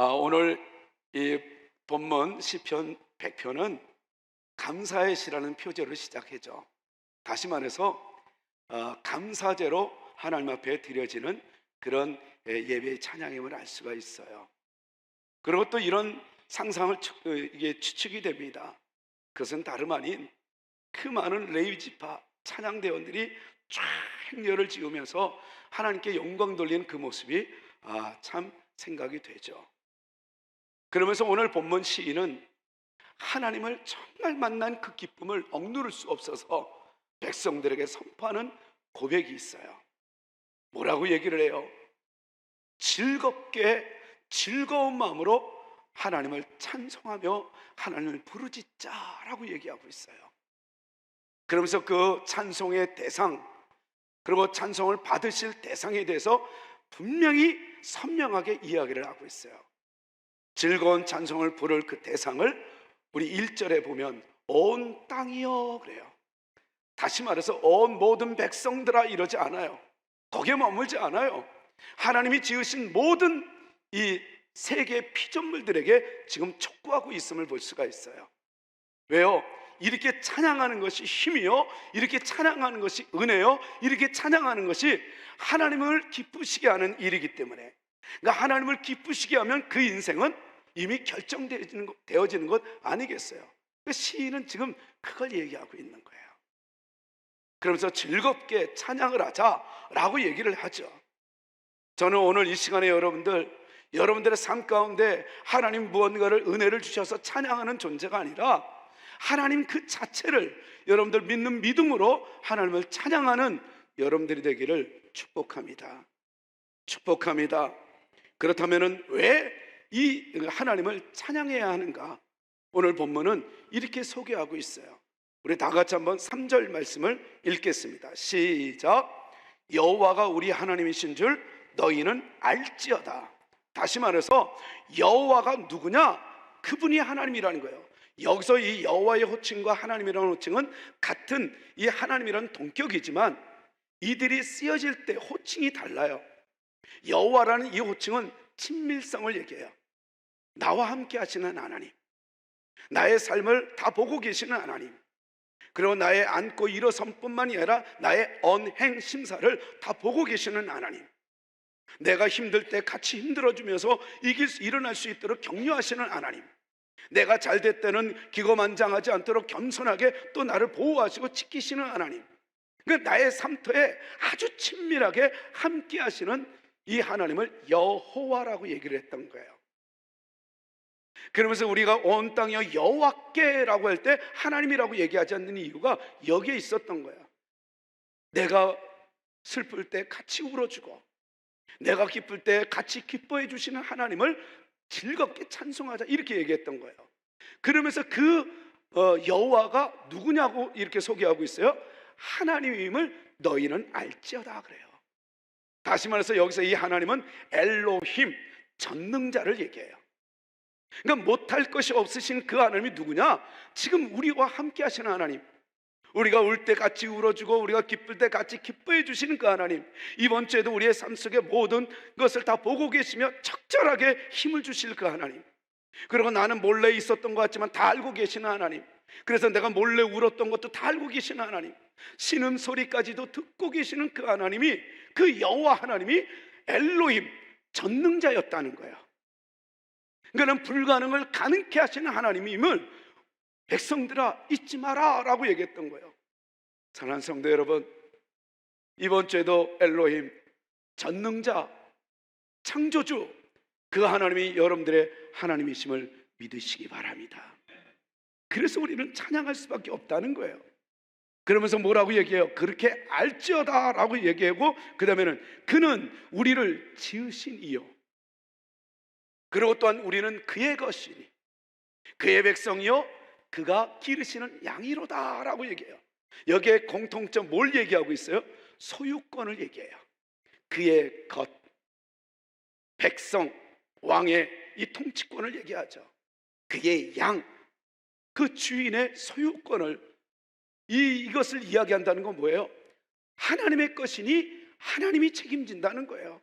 오늘 이 본문 시편 100편은 감사의 시라는 표제로 시작해죠. 다시 말해서 감사제로 하나님 앞에 드려지는 그런 예배의 찬양임을 알 수가 있어요. 그리고 또 이런 상상을 이게 추측이 됩니다. 그것은 다름 아닌 그 많은 레위 지파 찬양대원들이 쫙 행렬을 지으면서 하나님께 영광 돌리는 그 모습이 참 생각이 되죠. 그러면서 오늘 본문 시인은 하나님을 정말 만난 그 기쁨을 억누를 수 없어서 백성들에게 선포하는 고백이 있어요. 뭐라고 얘기를 해요? 즐거운 마음으로 하나님을 찬송하며 하나님을 부르짖자라고 얘기하고 있어요. 그러면서 그 찬송의 대상, 그리고 찬송을 받으실 대상에 대해서 분명히 선명하게 이야기를 하고 있어요. 즐거운 찬송을 부를 그 대상을 우리 1절에 보면 온 땅이여 그래요. 다시 말해서 온 모든 백성들아 이러지 않아요. 거기에 머물지 않아요. 하나님이 지으신 모든 이 세계 피조물들에게 지금 촉구하고 있음을 볼 수가 있어요. 왜요? 이렇게 찬양하는 것이 힘이요, 이렇게 찬양하는 것이 은혜요, 이렇게 찬양하는 것이 하나님을 기쁘시게 하는 일이기 때문에, 그러니까 하나님을 기쁘시게 하면 그 인생은 이미 결정되어지는 것 아니겠어요? 그 시인은 지금 그걸 얘기하고 있는 거예요. 그러면서 즐겁게 찬양을 하자라고 얘기를 하죠. 저는 오늘 이 시간에 여러분들의 삶 가운데 하나님 무언가를 은혜를 주셔서 찬양하는 존재가 아니라 하나님 그 자체를 여러분들 믿는 믿음으로 하나님을 찬양하는 여러분들이 되기를 축복합니다. 축복합니다. 그렇다면 왜 이 하나님을 찬양해야 하는가? 오늘 본문은 이렇게 소개하고 있어요. 우리 다 같이 한번 3절 말씀을 읽겠습니다. 시작. 여호와가 우리 하나님이신 줄 너희는 알지어다. 다시 말해서 여호와가 누구냐? 그분이 하나님이라는 거예요. 여기서 이 여호와의 호칭과 하나님이라는 호칭은 같은 이 하나님이라는 동격이지만 이들이 쓰여질 때 호칭이 달라요. 여호와라는 이 호칭은 친밀성을 얘기해요. 나와 함께 하시는 하나님, 나의 삶을 다 보고 계시는 하나님, 그리고 나의 앉고 일어선뿐만이 아니라 나의 언행 심사를 다 보고 계시는 하나님, 내가 힘들 때 같이 힘들어주면서 일어날 수 있도록 격려하시는 하나님, 내가 잘 될 때는 기고만장하지 않도록 겸손하게 또 나를 보호하시고 지키시는 하나님, 그러니까 나의 삶터에 아주 친밀하게 함께 하시는 이 하나님을 여호와라고 얘기를 했던 거예요. 그러면서 우리가 온 땅이여 여호와께라고 할 때 하나님이라고 얘기하지 않는 이유가 여기에 있었던 거야. 내가 슬플 때 같이 울어주고 내가 기쁠 때 같이 기뻐해 주시는 하나님을 즐겁게 찬송하자 이렇게 얘기했던 거예요. 그러면서 그 여호와가 누구냐고 이렇게 소개하고 있어요. 하나님임을 너희는 알지어다 그래요. 다시 말해서 여기서 이 하나님은 엘로힘, 전능자를 얘기해요. 그러니까 못할 것이 없으신 그 하나님이 누구냐? 지금 우리와 함께 하시는 하나님, 우리가 울 때 같이 울어주고 우리가 기쁠 때 같이 기뻐해 주시는 그 하나님, 이번 주에도 우리의 삶 속에 모든 것을 다 보고 계시며 적절하게 힘을 주실 그 하나님, 그리고 나는 몰래 있었던 것 같지만 다 알고 계시는 하나님, 그래서 내가 몰래 울었던 것도 다 알고 계시는 하나님, 신음소리까지도 듣고 계시는 그 하나님이, 그 여호와 하나님이 엘로힘, 전능자였다는 거예요. 그러니까 불가능을 가능케 하시는 하나님임을 백성들아 잊지 마라 라고 얘기했던 거예요. 사랑하는 성도 여러분, 이번 주에도 엘로힘, 전능자, 창조주, 그 하나님이 여러분들의 하나님이심을 믿으시기 바랍니다. 그래서 우리는 찬양할 수밖에 없다는 거예요. 그러면서 뭐라고 얘기해요? 그렇게 알지어다 라고 얘기하고 그 다음에는 그는 우리를 지으신 이요, 그리고 또한 우리는 그의 것이니 그의 백성이요 그가 기르시는 양이로다 라고 얘기해요. 여기에 공통점 뭘 얘기하고 있어요? 소유권을 얘기해요. 그의 것, 백성, 왕의 이 통치권을 얘기하죠. 그의 양, 그 주인의 소유권을, 이것을 이야기한다는 건 뭐예요? 하나님의 것이니 하나님이 책임진다는 거예요.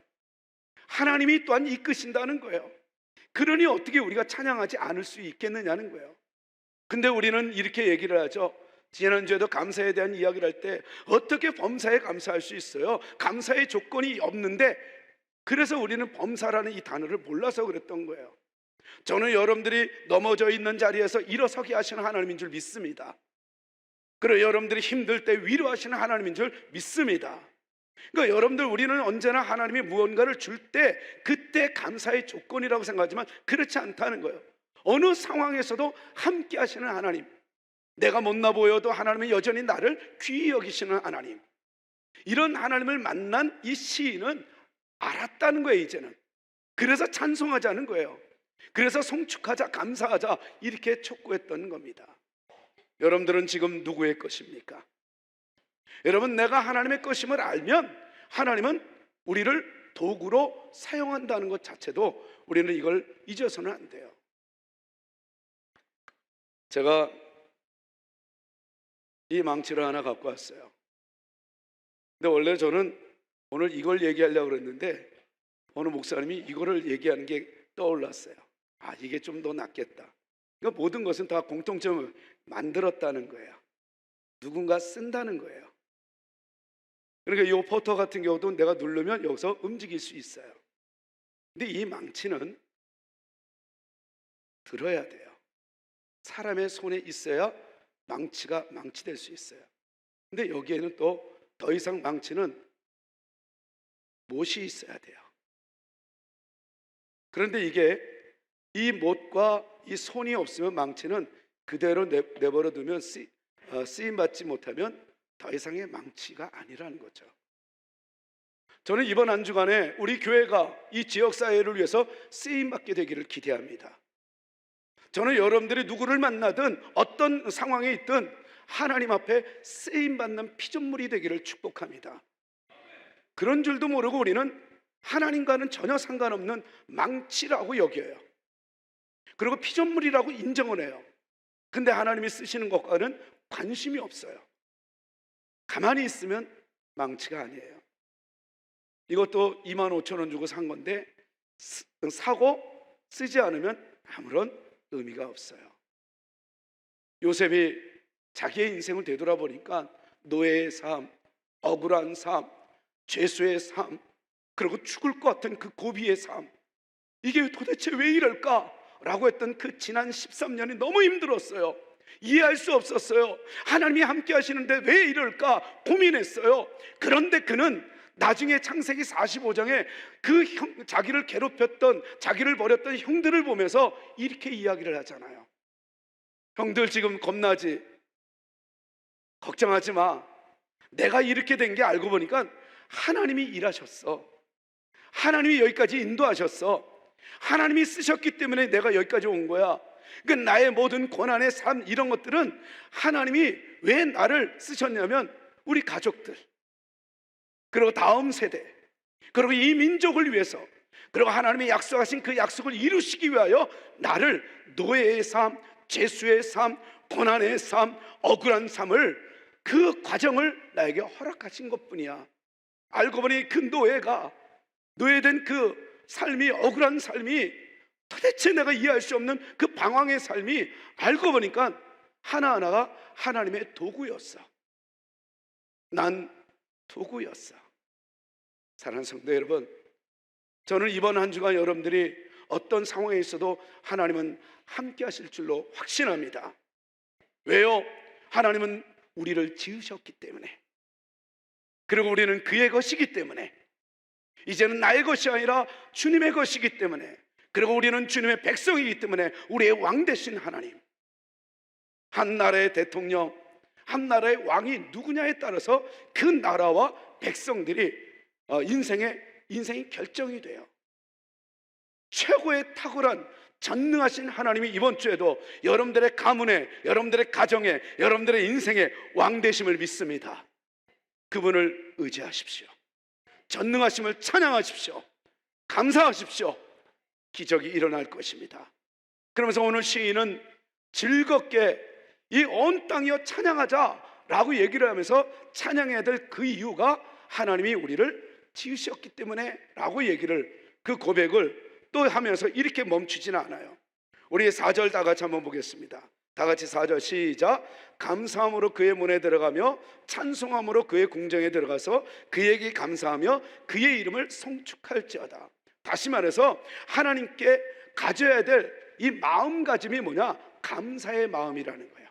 하나님이 또한 이끄신다는 거예요. 그러니 어떻게 우리가 찬양하지 않을 수 있겠느냐는 거예요. 근데 우리는 이렇게 얘기를 하죠. 지난주에도 감사에 대한 이야기를 할 때 어떻게 범사에 감사할 수 있어요? 감사의 조건이 없는데, 그래서 우리는 범사라는 이 단어를 몰라서 그랬던 거예요. 저는 여러분들이 넘어져 있는 자리에서 일어서게 하시는 하나님인 줄 믿습니다. 그리고 여러분들이 힘들 때 위로하시는 하나님인 줄 믿습니다. 그러니까 여러분들, 우리는 언제나 하나님이 무언가를 줄 때 그때 감사의 조건이라고 생각하지만 그렇지 않다는 거예요. 어느 상황에서도 함께 하시는 하나님, 내가 못나 보여도 하나님은 여전히 나를 귀히 여기시는 하나님, 이런 하나님을 만난 이 시인은 알았다는 거예요. 이제는 그래서 찬송하자는 거예요. 그래서 송축하자, 감사하자, 이렇게 촉구했던 겁니다. 여러분들은 지금 누구의 것입니까? 여러분, 내가 하나님의 것임을 알면 하나님은 우리를 도구로 사용한다는 것 자체도 우리는 이걸 잊어서는 안 돼요. 제가 이 망치를 하나 갖고 왔어요. 근데 원래 저는 오늘 이걸 얘기하려고 그랬는데 어느 목사님이 이거를 얘기하는 게 떠올랐어요. 아, 이게 좀 더 낫겠다. 그러니까 모든 것은 다 공통점을 만들었다는 거예요. 누군가 쓴다는 거예요. 그러니까 이 포터 같은 경우도 내가 누르면 여기서 움직일 수 있어요. 근데 이 망치는 들어야 돼요. 사람의 손에 있어야 망치가 망치될 수 있어요. 근데 여기에는 또 더 이상 망치는 못이 있어야 돼요. 그런데 이게 이 못과 이 손이 없으면 망치는 그대로 내버려 두면 쓰임받지 못하면 더 이상의 망치가 아니라는 거죠. 저는 이번 한 주간에 우리 교회가 이 지역사회를 위해서 쓰임받게 되기를 기대합니다. 저는 여러분들이 누구를 만나든 어떤 상황에 있든 하나님 앞에 쓰임받는 피조물이 되기를 축복합니다. 그런 줄도 모르고 우리는 하나님과는 전혀 상관없는 망치라고 여겨요. 그리고 피조물이라고 인정을 해요. 근데 하나님이 쓰시는 것과는 관심이 없어요. 가만히 있으면 망치가 아니에요. 이것도 25,000원 주고 산 건데 사고 쓰지 않으면 아무런 의미가 없어요. 요셉이 자기의 인생을 되돌아보니까 노예의 삶, 억울한 삶, 죄수의 삶, 그리고 죽을 것 같은 그 고비의 삶, 이게 도대체 왜 이럴까? 라고 했던 그 지난 13년이 너무 힘들었어요. 이해할 수 없었어요. 하나님이 함께 하시는데 왜 이럴까 고민했어요. 그런데 그는 나중에 창세기 45장에 그 자기를 괴롭혔던, 자기를 버렸던 형들을 보면서 이렇게 이야기를 하잖아요. 형들 지금 겁나지? 걱정하지 마. 내가 이렇게 된 게 알고 보니까 하나님이 일하셨어. 하나님이 여기까지 인도하셨어. 하나님이 쓰셨기 때문에 내가 여기까지 온 거야. 그러니까 나의 모든 고난의 삶, 이런 것들은 하나님이 왜 나를 쓰셨냐면 우리 가족들, 그리고 다음 세대, 그리고 이 민족을 위해서, 그리고 하나님이 약속하신 그 약속을 이루시기 위하여 나를 노예의 삶, 죄수의 삶, 고난의 삶, 억울한 삶을, 그 과정을 나에게 허락하신 것뿐이야. 알고 보니 그 노예된 그 삶이, 억울한 삶이, 도대체 내가 이해할 수 없는 그 방황의 삶이 알고 보니까 하나하나가 하나님의 도구였어. 난 도구였어. 사랑하는 성도 여러분, 저는 이번 한 주간 여러분들이 어떤 상황에 있어도 하나님은 함께 하실 줄로 확신합니다. 왜요? 하나님은 우리를 지으셨기 때문에, 그리고 우리는 그의 것이기 때문에, 이제는 나의 것이 아니라 주님의 것이기 때문에, 그리고 우리는 주님의 백성이기 때문에 우리의 왕 되신 하나님, 한 나라의 대통령, 한 나라의 왕이 누구냐에 따라서 그 나라와 백성들이 인생이 결정이 돼요. 최고의 탁월한 전능하신 하나님이 이번 주에도 여러분들의 가문에, 여러분들의 가정에, 여러분들의 인생에 왕 되심을 믿습니다. 그분을 의지하십시오. 전능하심을 찬양하십시오. 감사하십시오. 기적이 일어날 것입니다. 그러면서 오늘 시인은 즐겁게 이 온 땅이여 찬양하자라고 얘기를 하면서 찬양해야 될 그 이유가 하나님이 우리를 지으셨기 때문에 라고 얘기를, 그 고백을 또 하면서 이렇게 멈추지는 않아요. 우리 4절 다 같이 한번 보겠습니다. 다 같이 4절 시작. 감사함으로 그의 문에 들어가며 찬송함으로 그의 궁정에 들어가서 그에게 감사하며 그의 이름을 송축할지어다. 다시 말해서 하나님께 가져야 될 이 마음가짐이 뭐냐? 감사의 마음이라는 거예요.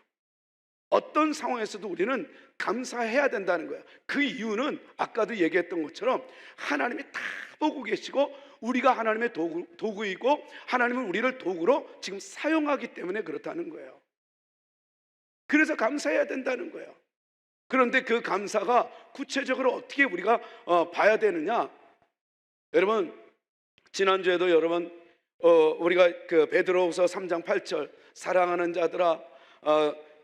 어떤 상황에서도 우리는 감사해야 된다는 거예요. 그 이유는 아까도 얘기했던 것처럼 하나님이 다 보고 계시고 우리가 하나님의 도구이고 하나님은 우리를 도구로 지금 사용하기 때문에 그렇다는 거예요. 그래서 감사해야 된다는 거예요. 그런데 그 감사가 구체적으로 어떻게 우리가 봐야 되느냐? 여러분, 지난주에도 여러분 우리가 그 베드로후서 3장 8절 사랑하는 자들아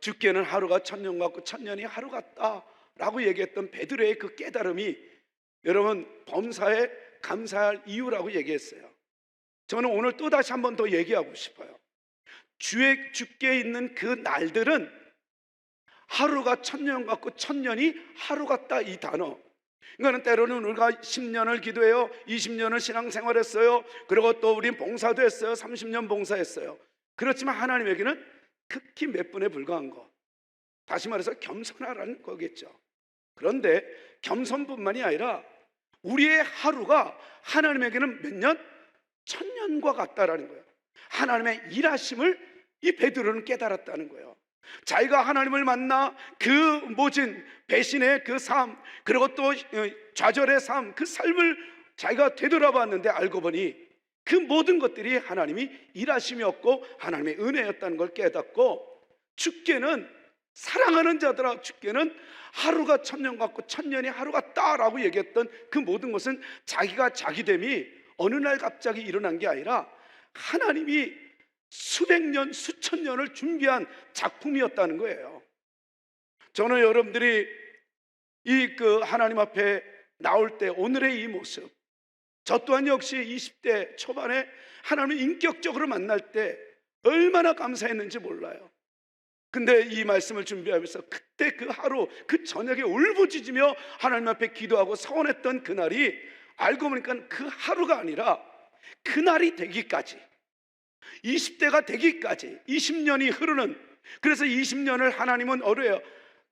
죽게는 하루가 천년 같고 천년이 하루 같다 라고 얘기했던 베드로의 그 깨달음이 여러분 범사에 감사할 이유라고 얘기했어요. 저는 오늘 또다시 한 번 더 얘기하고 싶어요. 죽게 있는 그 날들은 하루가 천년 같고 천년이 하루 같다, 이 단어. 그러니까 때로는 우리가 10년을 기도해요, 20년을 신앙생활했어요, 그리고 또 우린 봉사도 했어요, 30년 봉사했어요. 그렇지만 하나님에게는 극히 몇 분에 불과한 거, 다시 말해서 겸손하라는 거겠죠. 그런데 겸손뿐만이 아니라 우리의 하루가 하나님에게는 몇 년? 천년과 같다라는 거예요. 하나님의 일하심을 이 베드로는 깨달았다는 거예요. 자기가 하나님을 만나 그 모진 배신의 그 삶, 그리고 또 좌절의 삶, 그 삶을 자기가 되돌아봤는데 알고 보니 그 모든 것들이 하나님이 일하심이었고 하나님의 은혜였다는 걸 깨닫고, 죽게는 사랑하는 자들아 죽게는 하루가 천년 같고 천년이 하루 같다라고 얘기했던 그 모든 것은 자기가 자기됨이 어느 날 갑자기 일어난 게 아니라 하나님이 수백 년, 수천 년을 준비한 작품이었다는 거예요. 저는 여러분들이 이 하나님 앞에 나올 때 오늘의 이 모습, 저 또한 역시 20대 초반에 하나님을 인격적으로 만날 때 얼마나 감사했는지 몰라요. 근데 이 말씀을 준비하면서 그때 그 하루, 그 저녁에 울부짖으며 하나님 앞에 기도하고 서원했던 그날이 알고 보니까 그 하루가 아니라 그날이 되기까지, 20대가 되기까지 20년이 흐르는, 그래서 20년을 하나님은 어려요.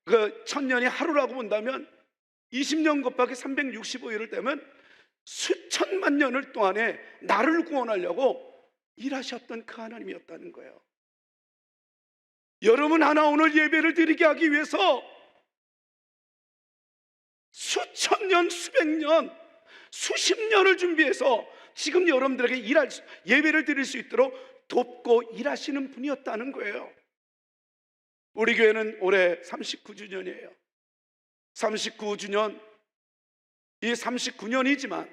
그 천년이 하루라고 본다면 20년 곱하기 365일을 되면 수천만 년을 동안에 나를 구원하려고 일하셨던 그 하나님이었다는 거예요. 여러분 하나 오늘 예배를 드리게 하기 위해서 수천 년, 수백 년, 수십 년을 준비해서 지금 여러분들에게 예배를 드릴 수 있도록 돕고 일하시는 분이었다는 거예요. 우리 교회는 올해 39주년이에요. 39주년, 이 39년이지만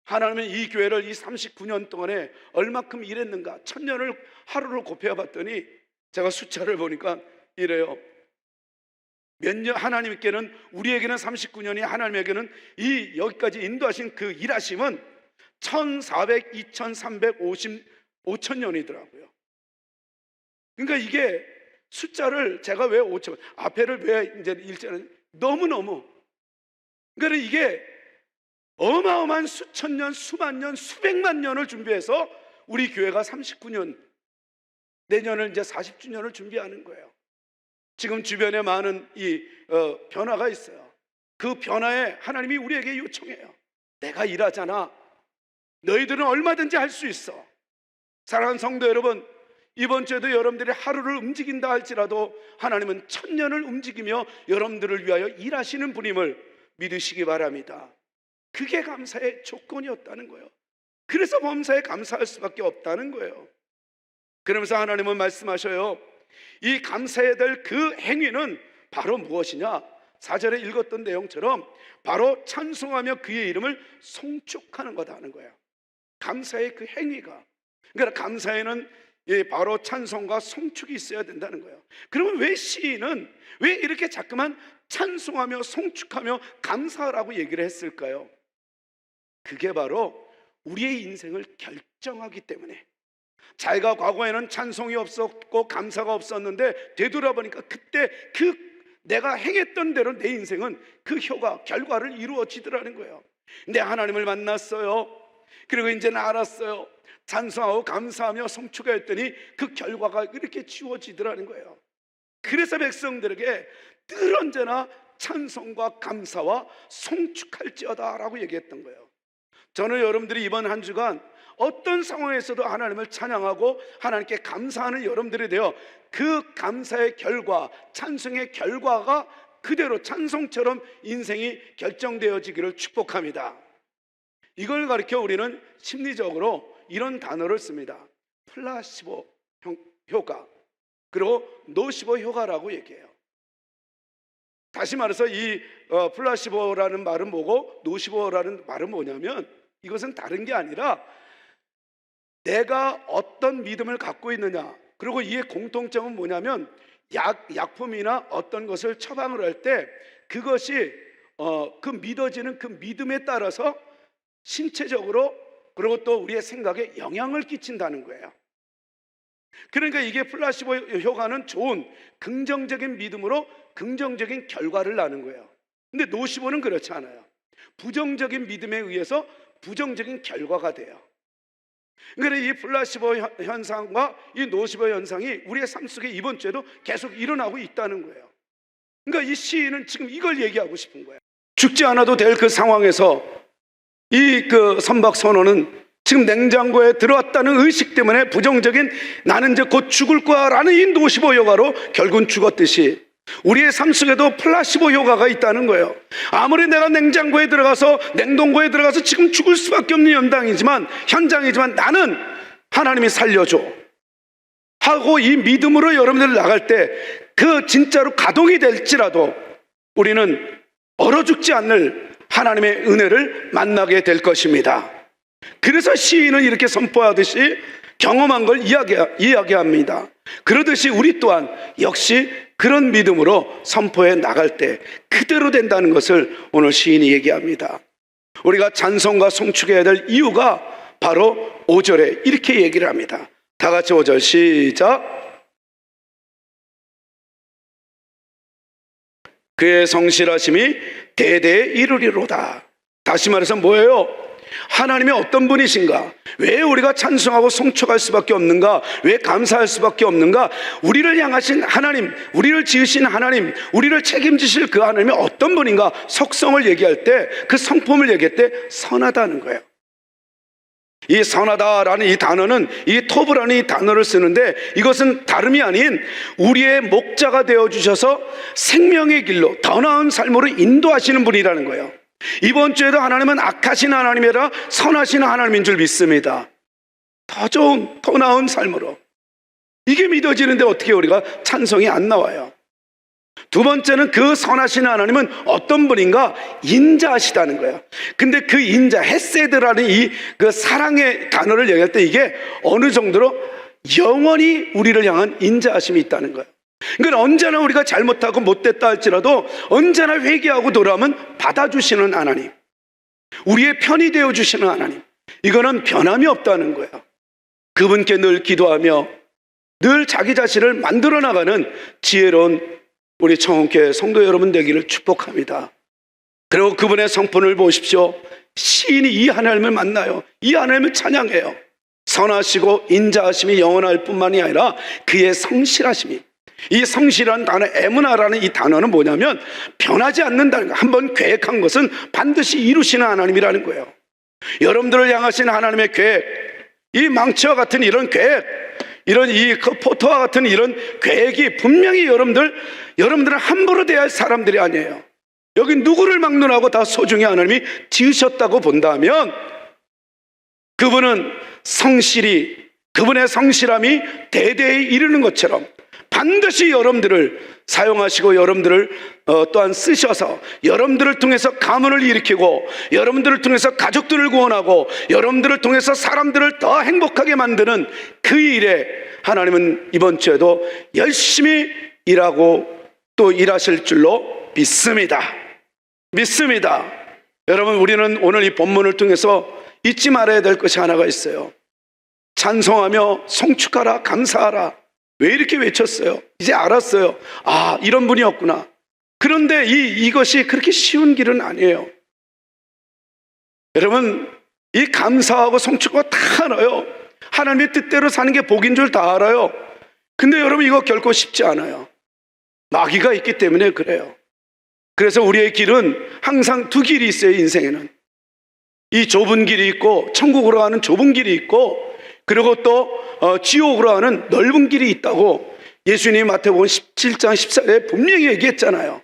하나님은 이 교회를 이 39년 동안에 얼마큼 일했는가, 천년을 하루로 곱해 봤더니 제가 숫자를 보니까 이래요. 몇 년, 하나님께는, 우리에게는 39년이, 하나님에게는 이 여기까지 인도하신 그 일하심은 1400, 2350, 5000년이더라고요. 그러니까 이게 숫자를 제가 왜 5000, 앞에를 왜 이제 일자는 너무너무, 그러니까 이게 어마어마한 수천 년, 수만 년, 수백만 년을 준비해서 우리 교회가 39년, 내년을 이제 40주년을 준비하는 거예요. 지금 주변에 많은 변화가 있어요. 그 변화에 하나님이 우리에게 요청해요. 내가 일하잖아. 너희들은 얼마든지 할 수 있어. 사랑하는 성도 여러분, 이번 주에도 여러분들이 하루를 움직인다 할지라도 하나님은 천년을 움직이며 여러분들을 위하여 일하시는 분임을 믿으시기 바랍니다. 그게 감사의 조건이었다는 거예요. 그래서 범사에 감사할 수밖에 없다는 거예요. 그러면서 하나님은 말씀하셔요. 이 감사해야 될 그 행위는 바로 무엇이냐? 4절에 읽었던 내용처럼 바로 찬송하며 그의 이름을 송축하는 거다 하는 거예요. 감사의 그 행위가, 그러니까 감사에는 바로 찬송과 송축이 있어야 된다는 거예요. 그러면 왜 시인은 왜 이렇게 자꾸만 찬송하며 송축하며 감사하라고 얘기를 했을까요? 그게 바로 우리의 인생을 결정하기 때문에, 자기가 과거에는 찬송이 없었고 감사가 없었는데 되돌아보니까 그때 그 내가 행했던 대로 내 인생은 그 결과를 이루어지더라는 거예요. 내 하나님을 만났어요. 그리고 이제는 알았어요. 찬송하고 감사하며 송축하였더니 그 결과가 이렇게 지워지더라는 거예요. 그래서 백성들에게 늘 언제나 찬송과 감사와 송축할지어다 라고 얘기했던 거예요. 저는 여러분들이 이번 한 주간 어떤 상황에서도 하나님을 찬양하고 하나님께 감사하는 여러분들이 되어 그 감사의 결과, 찬송의 결과가 그대로 찬송처럼 인생이 결정되어지기를 축복합니다. 이걸 가리켜 우리는 심리적으로 이런 단어를 씁니다. 플라시보 효과, 그리고 노시보 효과라고 얘기해요. 다시 말해서 이 플라시보라는 말은 뭐고 노시보라는 말은 뭐냐면, 이것은 다른 게 아니라 내가 어떤 믿음을 갖고 있느냐, 그리고 이의 공통점은 뭐냐면 약품이나 어떤 것을 처방을 할 때 그것이 그 믿어지는 그 믿음에 따라서 신체적으로 그리고 또 우리의 생각에 영향을 끼친다는 거예요. 그러니까 이게 플라시보 효과는 좋은 긍정적인 믿음으로 긍정적인 결과를 낳는 거예요. 근데 노시보는 그렇지 않아요. 부정적인 믿음에 의해서 부정적인 결과가 돼요. 그러니까 이 플라시보 현상과 이 노시보 현상이 우리의 삶 속에 이번 주에도 계속 일어나고 있다는 거예요. 그러니까 이 시인은 지금 이걸 얘기하고 싶은 거예요. 죽지 않아도 될 그 상황에서 이 그 선박선원은 지금 냉장고에 들어왔다는 의식 때문에 부정적인 나는 이제 곧 죽을 거야 라는 이 노시보 효과로 결국은 죽었듯이 우리의 삶 속에도 플라시보 효과가 있다는 거예요. 아무리 내가 냉장고에 들어가서 냉동고에 들어가서 지금 죽을 수밖에 없는 현장이지만 나는 하나님이 살려줘 하고 이 믿음으로 여러분들 나갈 때 그 진짜로 가동이 될지라도 우리는 얼어 죽지 않을 하나님의 은혜를 만나게 될 것입니다. 그래서 시인은 이렇게 선포하듯이 경험한 걸 이야기합니다. 그러듯이 우리 또한 역시 그런 믿음으로 선포해 나갈 때 그대로 된다는 것을 오늘 시인이 얘기합니다. 우리가 찬송과 송축해야 될 이유가 바로 5절에 이렇게 얘기를 합니다. 다 같이 5절 시작. 그의 성실하심이 대대에 이르리로다. 다시 말해서 뭐예요? 하나님이 어떤 분이신가? 왜 우리가 찬송하고 송축할 수밖에 없는가? 왜 감사할 수밖에 없는가? 우리를 향하신 하나님, 우리를 지으신 하나님, 우리를 책임지실 그 하나님이 어떤 분인가? 속성을 얘기할 때, 그 성품을 얘기할 때 선하다는 거예요. 이 선하다라는 이 단어는 이 토브라는 이 단어를 쓰는데 이것은 다름이 아닌 우리의 목자가 되어주셔서 생명의 길로 더 나은 삶으로 인도하시는 분이라는 거예요. 이번 주에도 하나님은 악하신 하나님이라 선하신 하나님인 줄 믿습니다. 더 좋은, 더 나은 삶으로. 이게 믿어지는데 어떻게 우리가 찬송이 안 나와요? 두 번째는 그 선하신 하나님은 어떤 분인가? 인자하시다는 거예요. 근데 그 인자, 헤세드라는 이 그 사랑의 단어를 얘기할 때 이게 어느 정도로 영원히 우리를 향한 인자하심이 있다는 거예요. 그러니까 언제나 우리가 잘못하고 못됐다 할지라도 언제나 회개하고 돌아오면 받아주시는 하나님, 우리의 편이 되어주시는 하나님, 이거는 변함이 없다는 거예요. 그분께 늘 기도하며 늘 자기 자신을 만들어 나가는 지혜로운 우리 청원교회 성도 여러분 되기를 축복합니다. 그리고 그분의 성품을 보십시오. 시인이 이 하나님을 만나요. 이 하나님을 찬양해요. 선하시고 인자하심이 영원할 뿐만이 아니라 그의 성실하심이, 이 성실한 단어 에무나라는 이 단어는 뭐냐면 변하지 않는다는 거예요. 한번 계획한 것은 반드시 이루시는 하나님이라는 거예요. 여러분들을 향하신 하나님의 계획, 이 망치와 같은 이런 계획, 이런 이 포토와 같은 이런 계획이 분명히 여러분들은 함부로 대할 사람들이 아니에요. 여기 누구를 막론하고 다 소중히 하나님이 지으셨다고 본다면 그분은 그분의 성실함이 대대에 이르는 것처럼 반드시 여러분들을 사용하시고 여러분들을 또한 쓰셔서 여러분들을 통해서 가문을 일으키고 여러분들을 통해서 가족들을 구원하고 여러분들을 통해서 사람들을 더 행복하게 만드는 그 일에 하나님은 이번 주에도 열심히 일하고 또 일하실 줄로 믿습니다. 여러분, 우리는 오늘 이 본문을 통해서 잊지 말아야 될 것이 하나가 있어요. 찬송하며 송축하라, 감사하라. 왜 이렇게 외쳤어요? 이제 알았어요. 아, 이런 분이었구나. 그런데 이것이 그렇게 쉬운 길은 아니에요. 여러분, 이 감사하고 성취가 다 알아요. 하나님의 뜻대로 사는 게 복인 줄 다 알아요. 근데 여러분, 이거 결코 쉽지 않아요. 마귀가 있기 때문에 그래요. 그래서 우리의 길은 항상 두 길이 있어요. 인생에는 이 좁은 길이 있고, 천국으로 가는 좁은 길이 있고, 그리고 또 지옥으로 가는 넓은 길이 있다고 예수님이 마태복음 17장 14절에 분명히 얘기했잖아요.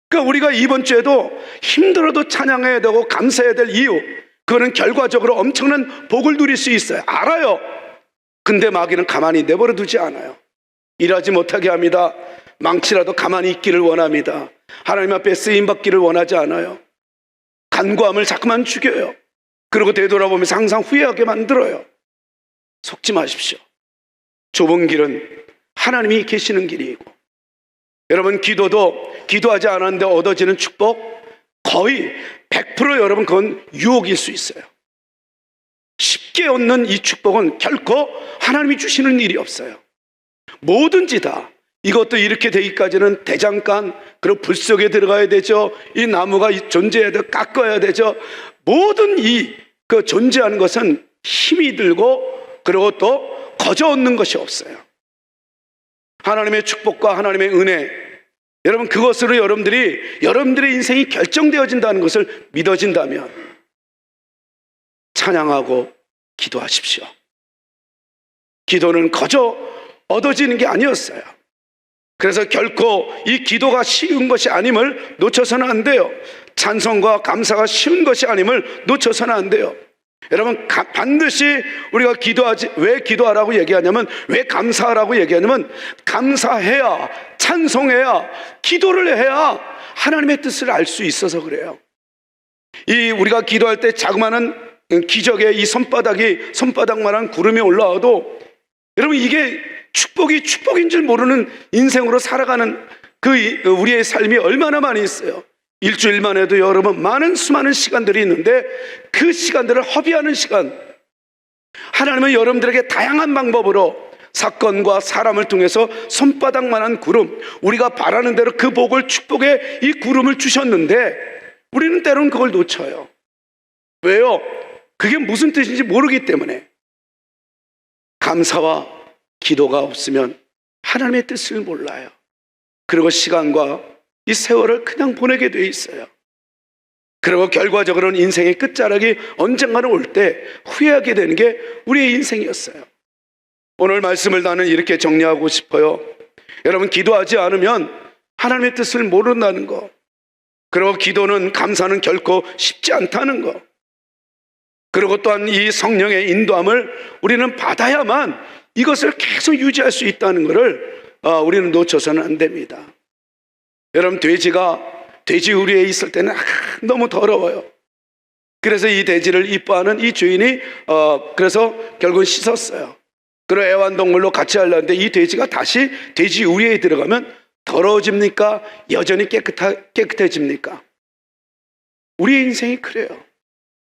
그러니까 우리가 이번 주에도 힘들어도 찬양해야 되고 감사해야 될 이유, 그거는 결과적으로 엄청난 복을 누릴 수 있어요. 알아요. 근데 마귀는 가만히 내버려 두지 않아요. 일하지 못하게 합니다. 망치라도 가만히 있기를 원합니다. 하나님 앞에 쓰임받기를 원하지 않아요. 간구함을 자꾸만 죽여요. 그리고 되돌아보면서 항상 후회하게 만들어요. 속지 마십시오. 좁은 길은 하나님이 계시는 길이고, 여러분, 기도도 기도하지 않았는데 얻어지는 축복 거의 100% 여러분, 그건 유혹일 수 있어요. 쉽게 얻는 이 축복은 결코 하나님이 주시는 일이 없어요. 뭐든지 다, 이것도 이렇게 되기까지는 대장간, 그리고 불 속에 들어가야 되죠. 이 나무가 존재해야 돼, 깎아야 되죠. 모든 그 존재하는 것은 힘이 들고, 그리고 또 거저 얻는 것이 없어요. 하나님의 축복과 하나님의 은혜, 여러분, 그것으로 여러분들의 인생이 결정되어진다는 것을 믿어진다면 찬양하고 기도하십시오. 기도는 거저 얻어지는 게 아니었어요. 그래서 결코 이 기도가 쉬운 것이 아님을 놓쳐서는 안 돼요. 찬송과 감사가 쉬운 것이 아님을 놓쳐서는 안 돼요. 여러분, 반드시 우리가 왜 기도하라고 얘기하냐면, 왜 감사하라고 얘기하냐면, 감사해야, 찬송해야, 기도를 해야 하나님의 뜻을 알 수 있어서 그래요. 우리가 기도할 때 자그마한 기적의 이 손바닥만한 구름이 올라와도, 여러분, 이게 축복인 줄 모르는 인생으로 살아가는 우리의 삶이 얼마나 많이 있어요. 일주일만 해도 여러분, 수많은 시간들이 있는데, 그 시간들을 허비하는 시간, 하나님은 여러분들에게 다양한 방법으로 사건과 사람을 통해서 손바닥만한 구름, 우리가 바라는 대로 그 복을, 축복의 이 구름을 주셨는데, 우리는 때로는 그걸 놓쳐요. 왜요? 그게 무슨 뜻인지 모르기 때문에. 감사와 기도가 없으면 하나님의 뜻을 몰라요. 그리고 시간과 이 세월을 그냥 보내게 돼 있어요. 그리고 결과적으로는 인생의 끝자락이 언젠가는 올 때 후회하게 되는 게 우리의 인생이었어요. 오늘 말씀을 나는 이렇게 정리하고 싶어요. 여러분, 기도하지 않으면 하나님의 뜻을 모른다는 거, 그리고 기도는, 감사는 결코 쉽지 않다는 거, 그리고 또한 이 성령의 인도함을 우리는 받아야만 이것을 계속 유지할 수 있다는 것을 우리는 놓쳐서는 안 됩니다. 여러분, 돼지 우리에 있을 때는 너무 더러워요. 그래서 이 돼지를 이뻐하는 이 주인이 그래서 결국은 씻었어요. 그리고 애완동물로 같이 하려는데, 이 돼지가 다시 돼지 우리에 들어가면 더러워집니까? 여전히 깨끗해집니까? 우리의 인생이 그래요.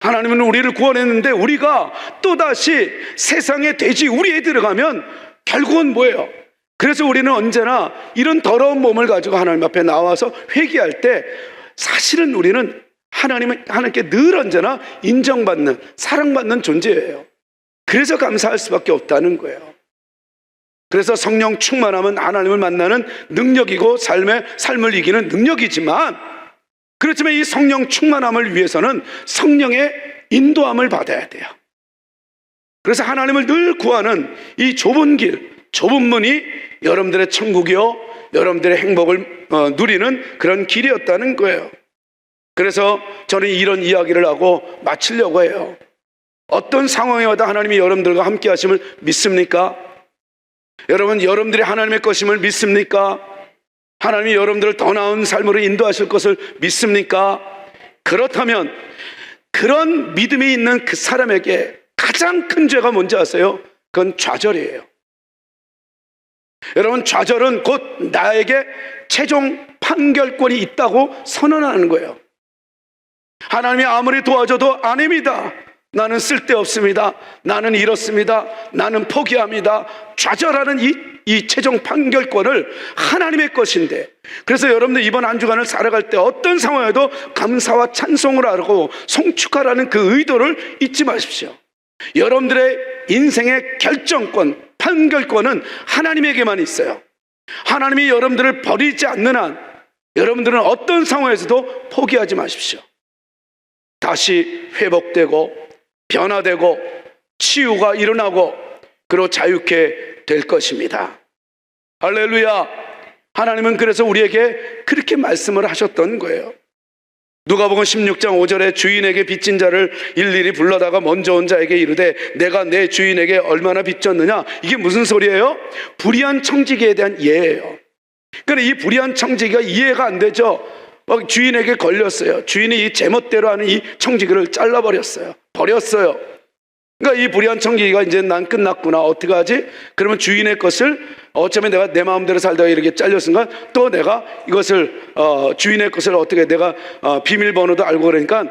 하나님은 우리를 구원했는데, 우리가 또다시 세상의 돼지 우리에 들어가면 결국은 뭐예요? 그래서 우리는 언제나 이런 더러운 몸을 가지고 하나님 앞에 나와서 회개할 때, 사실은 우리는 하나님께 늘 언제나 인정받는, 사랑받는 존재예요. 그래서 감사할 수밖에 없다는 거예요. 그래서 성령 충만함은 하나님을 만나는 능력이고 삶을 이기는 능력이지만, 그렇지만 이 성령 충만함을 위해서는 성령의 인도함을 받아야 돼요. 그래서 하나님을 늘 구하는 이 좁은 길, 좁은 문이 여러분들의 천국이요, 여러분들의 행복을 누리는 그런 길이었다는 거예요. 그래서 저는 이런 이야기를 하고 마치려고 해요. 어떤 상황에 와도 하나님이 여러분들과 함께 하심을 믿습니까? 여러분들이 하나님의 것임을 믿습니까? 하나님이 여러분들을 더 나은 삶으로 인도하실 것을 믿습니까? 그렇다면 그런 믿음이 있는 그 사람에게 가장 큰 죄가 뭔지 아세요? 그건 좌절이에요. 여러분, 좌절은 곧 나에게 최종 판결권이 있다고 선언하는 거예요. 하나님이 아무리 도와줘도 아닙니다. 나는 쓸데없습니다, 나는 이렇습니다, 나는 포기합니다, 좌절하는 이 최종 판결권을 하나님의 것인데, 그래서 여러분들 이번 한 주간을 살아갈 때 어떤 상황에도 감사와 찬송을 하고 송축하라는 그 의도를 잊지 마십시오. 여러분들의 인생의 결정권, 판결권은 하나님에게만 있어요. 하나님이 여러분들을 버리지 않는 한 여러분들은 어떤 상황에서도 포기하지 마십시오. 다시 회복되고 변화되고 치유가 일어나고 그리고 자유케 될 것입니다. 할렐루야. 하나님은 그래서 우리에게 그렇게 말씀을 하셨던 거예요. 누가복음 16장 5절에 주인에게 빚진 자를 일일이 불러다가 먼저 온 자에게 이르되 내가 내 주인에게 얼마나 빚졌느냐. 이게 무슨 소리예요? 불의한 청지기에 대한 예예요. 그러니까 이 불의한 청지기가 이해가 안 되죠. 주인에게 걸렸어요. 주인이 이 제멋대로 하는 이 청지기를 잘라버렸어요. 버렸어요. 그러니까 이 불의한 청지기가 이제 난 끝났구나, 어떻게 하지? 그러면 주인의 것을 어쩌면 내가 내 마음대로 살다가 이렇게 잘렸으니까 또 내가 이것을 주인의 것을 어떻게 내가 비밀번호도 알고 그러니까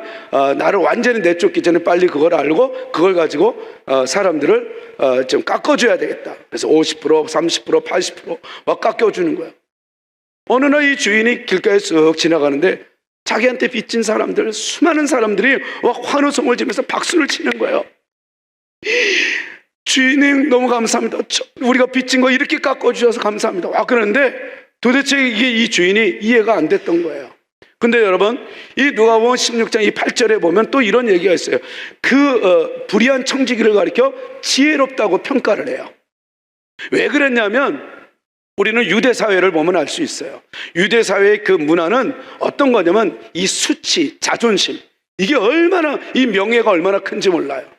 나를 완전히 내쫓기 전에 빨리 그걸 알고 그걸 가지고 사람들을 좀 깎아줘야 되겠다. 그래서 50%, 30%, 80% 막 깎아주는 거야. 어느 날 이 주인이 길가에 쓱 지나가는데 자기한테 빚진 사람들, 수많은 사람들이 막 환호성을 지면서 박수를 치는 거예요. 주인님 너무 감사합니다. 우리가 빚진 거 이렇게 깎아주셔서 감사합니다. 그런데 도대체 이게 이 주인이 이해가 안 됐던 거예요. 근데 여러분, 이 누가복음 16장 이 8절에 보면 또 이런 얘기가 있어요. 그 불의한 청지기를 가리켜 지혜롭다고 평가를 해요. 왜 그랬냐면 우리는 유대 사회를 보면 알 수 있어요. 유대 사회의 그 문화는 어떤 거냐면 이 수치, 자존심, 이게 얼마나, 이 명예가 얼마나 큰지 몰라요.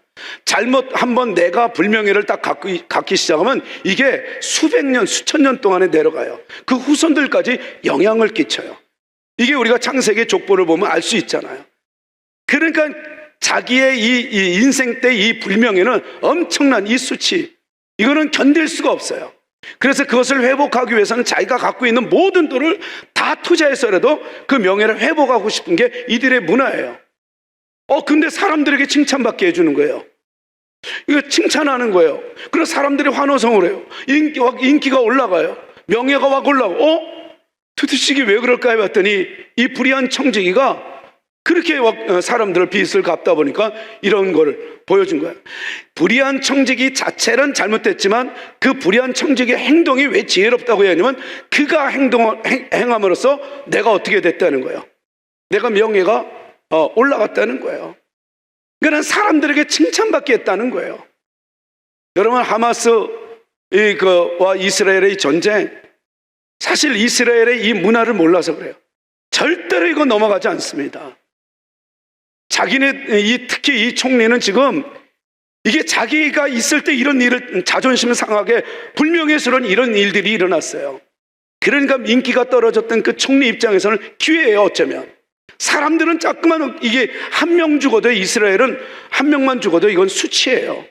잘못 한번 내가 불명예를 딱 갖기 시작하면 이게 수백 년, 수천 년 동안에 내려가요. 그 후손들까지 영향을 끼쳐요. 이게 우리가 창세기 족보를 보면 알 수 있잖아요. 그러니까 자기의 이 인생 때 이 불명예는 엄청난 이 수치, 이거는 견딜 수가 없어요. 그래서 그것을 회복하기 위해서는 자기가 갖고 있는 모든 돈을 다 투자해서라도 그 명예를 회복하고 싶은 게 이들의 문화예요. 근데 사람들에게 칭찬받게 해주는 거예요. 이거 칭찬하는 거예요. 그래서 사람들이 환호성을 해요. 인기가 올라가요. 명예가 확 올라가고, 도대체 이게 왜 그럴까 해봤더니 이 불의한 청지기가 그렇게 사람들 빚을 갚다 보니까 이런 걸 보여준 거예요. 불의한 청지기 자체는 잘못됐지만 그 불의한 청지기의 행동이 왜 지혜롭다고 해야 하냐면 그가 행함으로써 내가 어떻게 됐다는 거예요. 내가 명예가 올라갔다는 거예요. 그러니까 사람들에게 칭찬받게 했다는 거예요. 여러분, 하마스와 이스라엘의 전쟁, 사실 이스라엘의 이 문화를 몰라서 그래요. 절대로 이거 넘어가지 않습니다. 특히 이 총리는 지금 이게 자기가 있을 때 이런 일을, 자존심 상하게 불명예스러운 이런 일들이 일어났어요. 그러니까 인기가 떨어졌던 그 총리 입장에서는 기회예요. 어쩌면 사람들은 자꾸만, 이게 한 명 죽어도, 이스라엘은 한 명만 죽어도 이건 수치예요.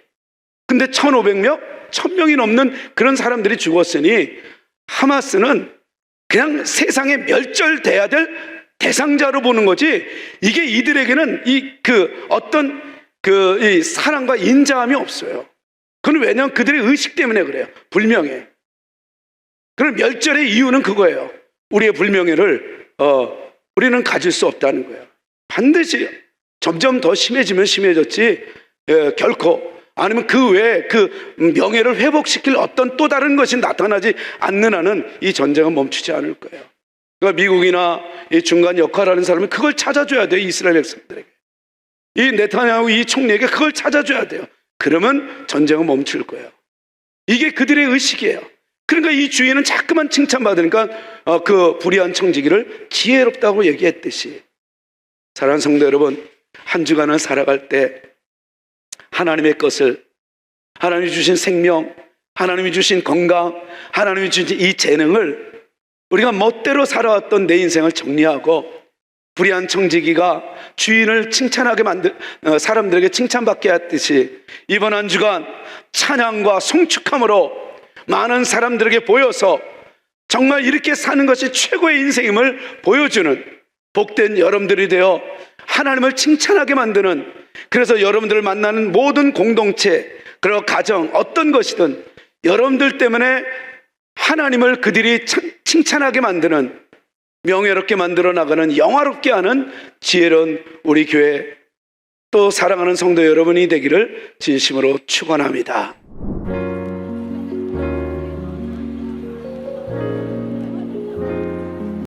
근데 1,500명, 1,000명이 넘는 그런 사람들이 죽었으니 하마스는 그냥 세상에 멸절돼야 될 대상자로 보는 거지, 이게 이들에게는 이 사랑과 인자함이 없어요. 그건 왜냐하면 그들의 의식 때문에 그래요. 불명예. 그럼 멸절의 이유는 그거예요. 우리의 불명예를 우리는 가질 수 없다는 거예요. 반드시 점점 더 심해지면 심해졌지, 결코 아니면 그 외에 그 명예를 회복시킬 어떤 또 다른 것이 나타나지 않는 한은 이 전쟁은 멈추지 않을 거예요. 그러니까 미국이나 이 중간 역할하는 사람이 그걸 찾아줘야 돼요. 이스라엘 백성들에게, 이 네타냐후 이 총리에게 그걸 찾아줘야 돼요. 그러면 전쟁은 멈출 거예요. 이게 그들의 의식이에요. 그러니까 이 주인은 자꾸만 칭찬받으니까 그 불의한 청지기를 지혜롭다고 얘기했듯이, 사랑하는 성도 여러분, 한 주간을 살아갈 때 하나님의 것을, 하나님이 주신 생명, 하나님이 주신 건강, 하나님이 주신 이 재능을 우리가 멋대로 살아왔던 내 인생을 정리하고, 불의한 청지기가 주인을 칭찬하게 사람들에게 칭찬받게 했듯이 이번 한 주간 찬양과 송축함으로 많은 사람들에게 보여서 정말 이렇게 사는 것이 최고의 인생임을 보여주는 복된 여러분들이 되어 하나님을 칭찬하게 만드는 그래서 여러분들을 만나는 모든 공동체, 그리고 가정, 어떤 것이든 여러분들 때문에 하나님을 그들이 칭찬하게 만드는, 명예롭게 만들어 나가는, 영화롭게 하는 지혜로운 우리 교회, 또 사랑하는 성도 여러분이 되기를 진심으로 축원합니다.